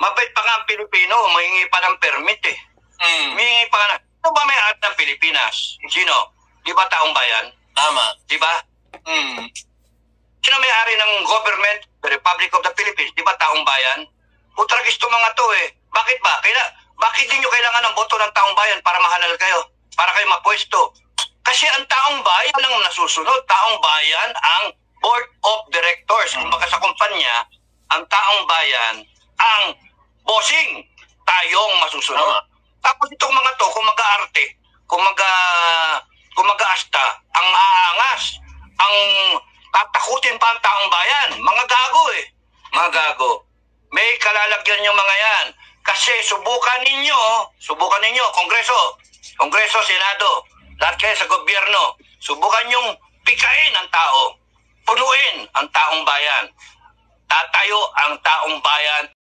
Mabait pa nga ang Pilipino, mahingi pa ng permit eh. Mahingi pa nga Ano ba may-ari ng Pilipinas? Sino? Di ba taong bayan? Tama. Di ba? Sino may-ari ng government, the Republic of the Philippines? Di ba taong bayan? Utragisto mga to eh. Bakit ba? Bakit din nyo kailangan ng boto ng taong bayan para mahalal kayo? Para kayo mapwesto? Kasi ang taong bayan ang nasusunod. Taong bayan ang Board of Directors. Kung baka sa kumpanya, ang taong bayan ang bossing. Tayong masusunod. Tapos itong mga to, kung mag-aarte, kung mag-aasta, ang aangas, ang tatakutin pa ang taong bayan. Mga gago eh. Mga gago. May kalalagyan yung mga yan. Kasi subukan ninyo, Kongreso, Senado, lahat kayo sa gobyerno, subukan yung pikain ang tao, punuin ang taong bayan. Tatayo ang taong bayan